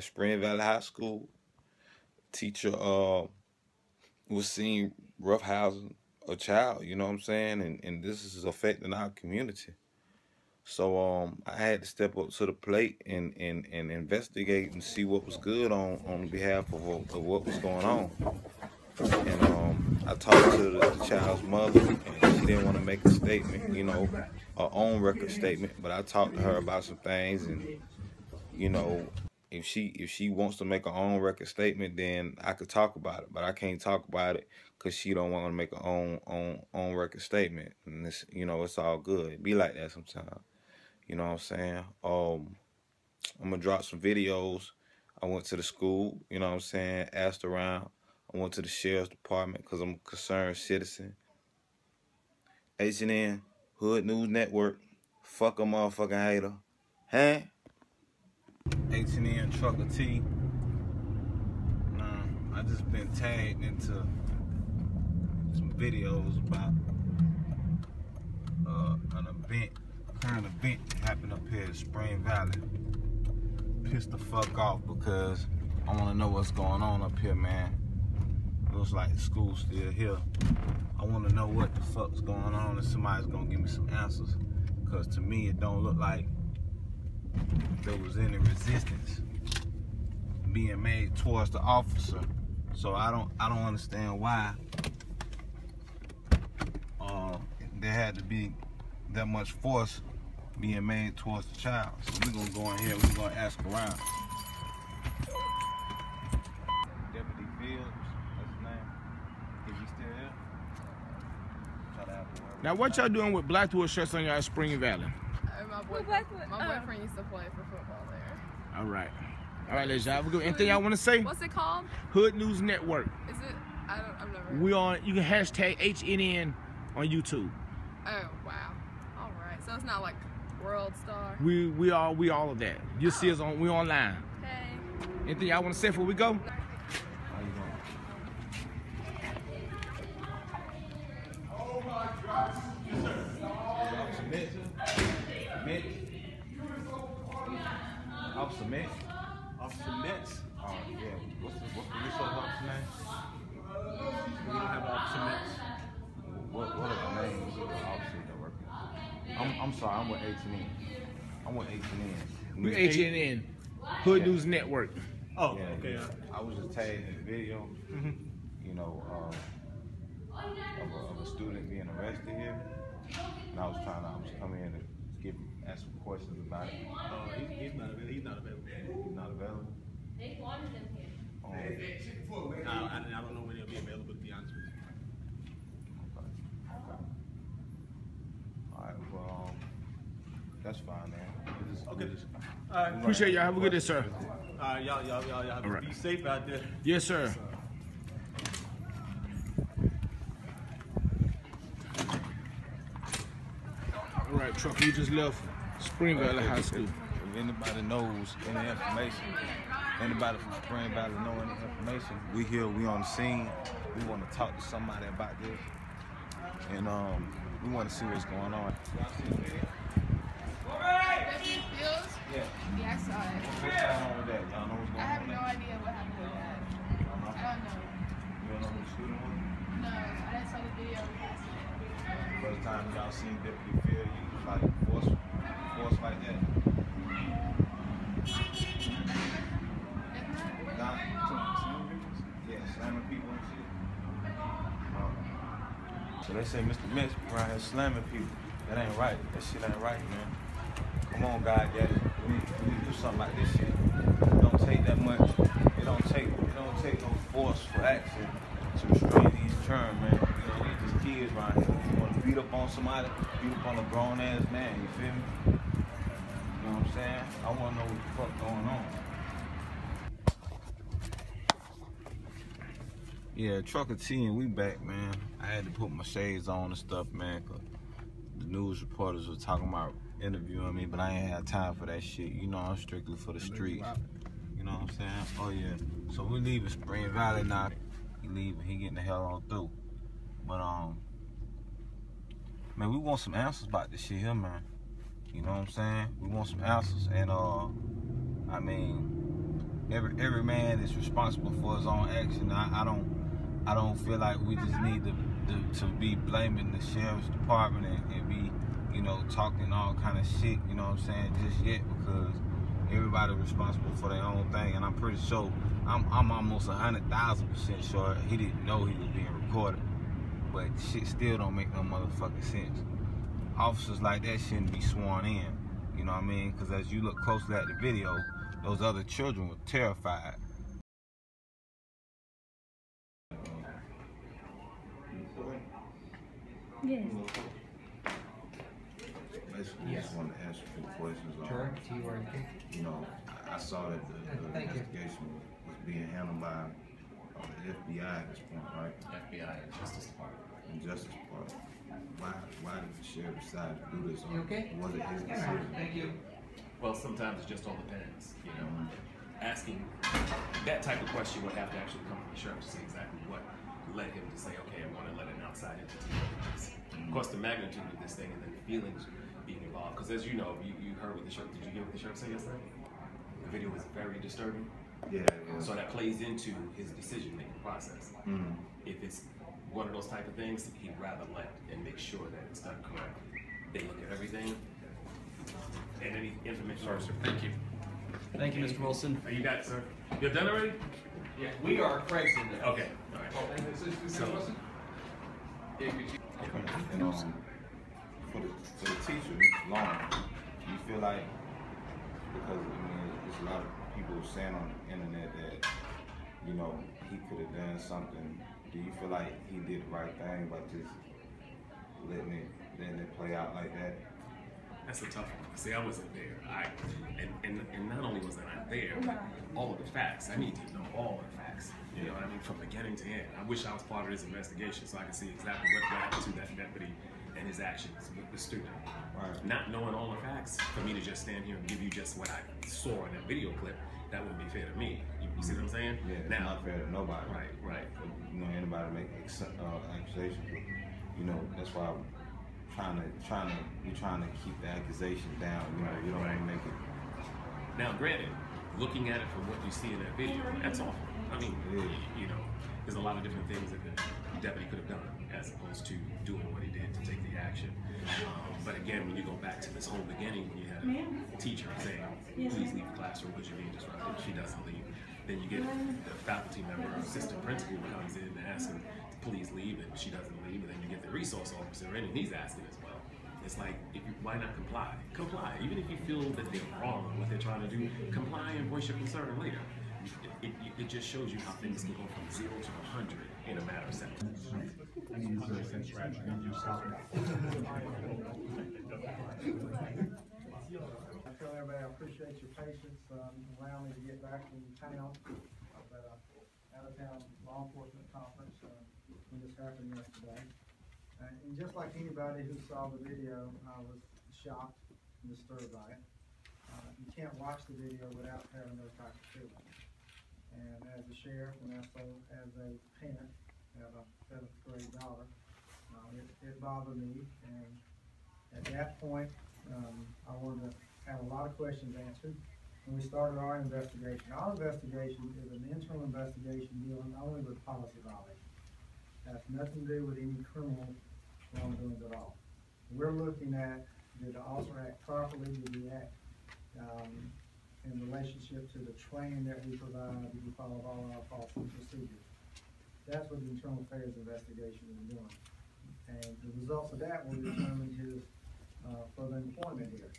Spring Valley High School. Teacher was seen roughhousing a child, you know what I'm saying? And this is affecting our community. So I had to step up to the plate and investigate and see what was good on behalf of what was going on. And I talked to the child's mother, and she didn't want to make a statement, you know, her own record statement. But I talked to her about some things, and you know, if she wants to make her own record statement, then I could talk about it. But I can't talk about it because she don't want to make her own record statement. And it's, you know, it's all good. It be like that sometimes. You know what I'm saying? I'm gonna drop some videos. I went to the school, you know what I'm saying, asked around. I went to the sheriff's department because I'm a concerned citizen. H&N, Hood News Network, fuck a motherfucking hater. Huh? H&N Trucker T. I just been tagged into some videos about an current event that happened up here in Spring Valley. Pissed the fuck off because I want to know what's going on up here, man. Looks like the school's still here. I want to know what the fuck's going on, and somebody's gonna give me some answers. Cause to me, it don't look like there was any resistance being made towards the officer. So I don't understand why there had to be that much force being made towards the child. So we're gonna go in here, we're gonna ask around. Deputy Fields, that's his name. Is he still here? Now what y'all doing with Blackwood shirts on y'all at Spring Valley? My boyfriend used to play for football there. All right. All right, let's have a good. Anything y'all want to say? What's it called? Hood News Network. Is it? I've never. We on. You can hashtag HNN on YouTube. Oh wow. All right. So it's not like World Star. We all of that. You see us on. We online. Hey. Anything y'all want to say before we go? How you doing? Oh my God. Yes, sir. Officer Mitch. Officer Mitch. Officer Mitch. Yeah. What's the resource officer name? We don't have Officer Mitch. What are the names of the officers that work here? I'm sorry. I'm with H&N. I'm with H&N. We HNN. Hood News Network. Oh, Yeah, okay. I was just tagged in the video, you know, of a student being arrested here, and I was coming in to ask some questions about it. He's not available. He's not available. He's not available. I don't know when he'll be available, to be honest with you. Okay. All right. Well, that's fine, man. Okay. All right. Appreciate y'all. Have a good day, sir. All right, y'all have to be safe out there. Yes, sir. All right, truck. We just left Spring Valley High School. If anybody knows any information, anybody from Spring Valley know any information, we here, we on the scene. We want to talk to somebody about this, and we want to see what's going on. Y'all see the video? Deputy Fields? Yeah. Yeah, I saw it. What's going on with that? Y'all know what's going on? I have no idea what happened with that. I don't know. You don't know who the shooting was? No, I didn't saw the video. First time y'all seen Deputy Field use like force like that? Yeah, slamming people and shit. So they say Mr. Mitch around here slamming people. That ain't right. That shit ain't right, man. Come on, God, daddy. We need to do something like this shit. It don't take that much. It don't take no forceful action to restrain these children, man. You know, these just kids around here. You want to beat up on somebody, beat up on a grown ass man. You feel me? You know what I'm saying? I want to know what the fuck going on. Yeah, Trucker T and we back, man. I had to put my shades on and stuff, man, cause the news reporters were talking about interviewing me, but I ain't had time for that shit. You know, I'm strictly for the streets. You know what I'm saying? Oh yeah. So we leaving Spring Valley now. He leaving. He getting the hell on through. But man, we want some answers about this shit here, man. You know what I'm saying? We want some answers, and I mean, every man is responsible for his own action. I don't feel like we just need to be blaming the sheriff's department and be, you know, talking all kind of shit, you know what I'm saying, just yet, because everybody's responsible for their own thing. And I'm pretty sure, I'm almost 100,000% sure he didn't know he was being recorded. But shit still don't make no motherfucking sense. Officers like that shouldn't be sworn in, you know what I mean? Because as you look closely at the video, those other children were terrified. Yes. Basically, just wanted to answer a few questions. You know, I saw that the investigation was being handled by the FBI at this point, right? FBI and Justice Department. And Justice Department. Why did the sheriff decide to do this? You okay? Was it his decision? Thank you. Well, sometimes it just all depends, you know. Asking that type of question would have to actually come from the sheriff to see exactly what led him to say, okay, I want to let an outside entity look at this. Of course, the magnitude of this thing and then the feelings being involved. Because as you know, you heard what the sheriff, did you hear what the sheriff said yesterday? The video was very disturbing. Yeah. So that plays into his decision-making process. If it's one of those type of things, he'd rather let and make sure that it's done correctly. They look at everything and any information. Sorry, sir. Thank you. Thank you, Mr. Wilson. You got it, sir. You're done already? Yeah, we are Craig's in there. Okay. All right. So, And for the teacher, Mr. Long, do you feel like, because I mean, there's a lot of people saying on the internet that, you know, he could have done something. Do you feel like he did the right thing by just letting it play out like that? that's a tough one. See, I wasn't there. And not only was I not there, but all of the facts. I need to know all of the facts. You know what I mean? From beginning to end. I wish I was part of this investigation so I could see exactly what happened to that deputy and his actions with the student. Right. Not knowing all the facts, for me to just stand here and give you just what I saw in that video clip, that wouldn't be fair to me. You see what I'm saying? Yeah, it's now, not fair to nobody. Right. You know, anybody make accusations, but, you know, that's why I'm trying to keep the accusation down. You know, you don't want to make it. Now, granted, looking at it from what you see in that video, that's awful. I mean, you know, there's a lot of different things that the deputy could have done as opposed to doing what he did to take the action. But again, when you go back to this whole beginning, when you had a teacher saying, please leave the classroom because you're being disruptive, she doesn't leave. Then you get the faculty member or assistant principal who comes in and asks him to please leave, and she doesn't leave. And then you get the resource officer in and he's asking as well. It's like, why not comply? Comply. Even if you feel that they're wrong in what they're trying to do, comply and voice your concern later. It just shows you how things can go from 0 to 100 in a matter of seconds. I tell everybody I appreciate your patience, allowing me to get back in town. But out-of-town law enforcement conference when this happened yesterday. And just like anybody who saw the video, I was shocked and disturbed by it. You can't watch the video without having those type of feelings. And as a sheriff and also as a parent, I have a 7th grade daughter, it bothered me. And at that point, I wanted to have a lot of questions answered. When we started our investigation is an internal investigation dealing only with policy violations. It has nothing to do with any criminal wrongdoings at all. We're looking at, did the officer act properly, did he act in relationship to the training that we provide, did we follow all our policy procedures? That's what the internal affairs investigation is doing. And the results of that will determine his further employment here.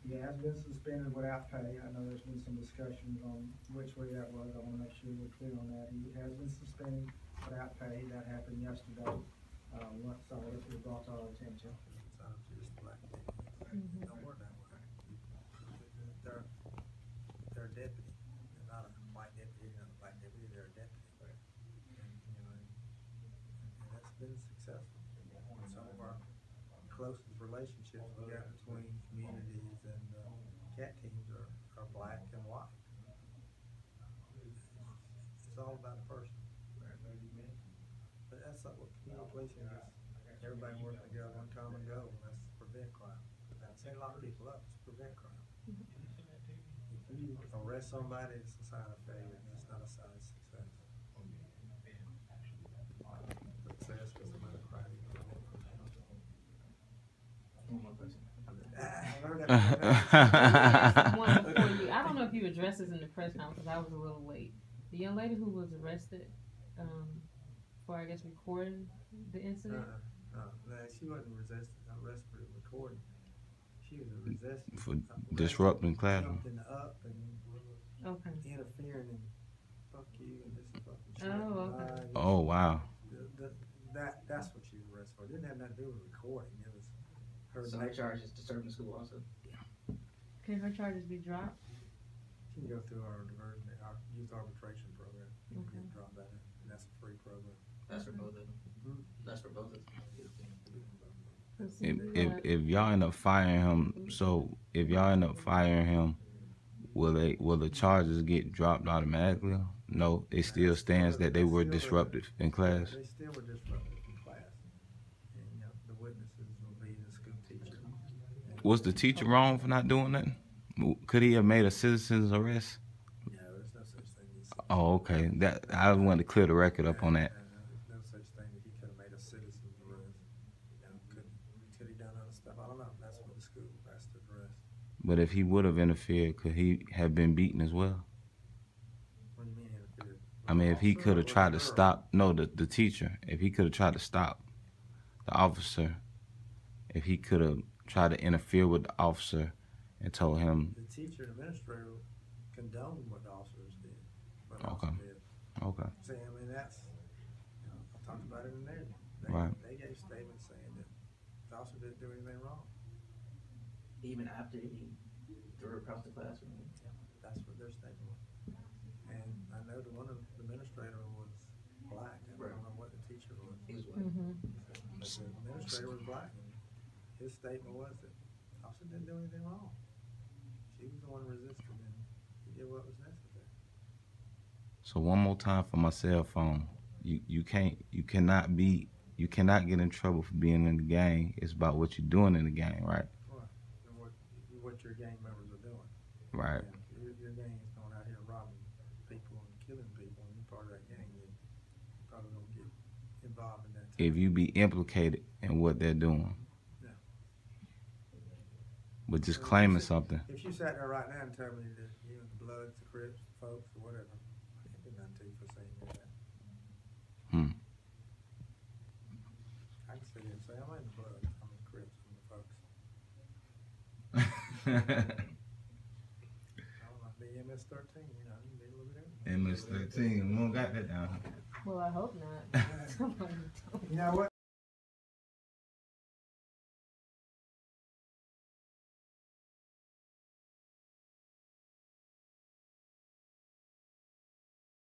He has been suspended without pay. I know there's been some discussions on which way that was. I want to make sure we're clear on that. He has been suspended without pay. That happened yesterday. Once this was brought to our attention. Don't work that way. They're a deputy. They're not a white deputy, not a black deputy. They're a deputy. And, you know, and that's been successful. Some of our closest relationships we got between communities and cat teams are black and white. It's all about the person. But that's not what community policing is. Everybody working together, one common goal, and that's to prevent crime. That's setting a lot of people up, it's prevent crime. You If you arrest somebody, it's a sign of failure, and it's not a sign of success. Success because somebody cried. One more question. One before you. I don't know if you addressed this in the press conference because I was a little late. The young lady who was arrested for, I guess, recording the incident. No, she wasn't arrested for recording. She was arrested for disrupting classroom. Jumping up and interfering and fuck you and this fucking shit. Oh, okay. Oh, wow. That's what she was arrested for. It didn't have nothing to do with recording. It was her. So her charge is disturbing the school also? Can her charges be dropped? She can go through our youth arbitration program. You can get dropped that in, and that's a free program. That's for both of them. That's for both of them. If y'all end up firing him, so if y'all end up firing him, will the charges get dropped automatically? No, it still stands that they were disruptive in class. They still were disruptive in class, and the witnesses will be the school teacher. Was the teacher wrong for not doing nothing? Could he have made a citizen's arrest? No, there's no such thing as. Oh, okay. That I wanted to clear the record up on that. There's no such thing that he could have made a citizen's arrest. Could he done other stuff? I don't know. That's what the school has to address. But if he would have interfered, could he have been beaten as well? What do you mean interfered? I mean, if he could have tried to stop, the teacher, if he could have tried to stop the officer, if he could have tried to interfere with the officer and told him. The teacher and administrator condoned what the officers did. Okay. Okay. See, I mean, that's, I talked about it in there. They gave statements saying that the officer didn't do anything wrong. Even after he threw her across the classroom? Yeah, that's what their statement was. And I know the one administrator was black. I don't know what the teacher was. He was white. But the administrator was black. And his statement was that the officer didn't do anything wrong. She was the one resisting, and he did what was necessary. So one more time for my cell phone. You cannot get in trouble for being in the gang. It's about what you're doing in the gang, right? Right. And what your gang members are doing. Right. Your gang is going out here robbing people and killing people, and you're part of that gang, you probably don't get involved in that. If you be implicated in what they're doing. But just claiming something. If you sat there right now and told me that you and the Bloods, the Crips, the folks, or whatever, I can't do nothing to you for saying that. I can sit here and say, I'm in the Bloods, I'm in the Crips, I'm the folks. I don't know, be MS-13, you know, you can be a little bit of everything. MS-13, we don't got that down. Well, I hope not. You know what?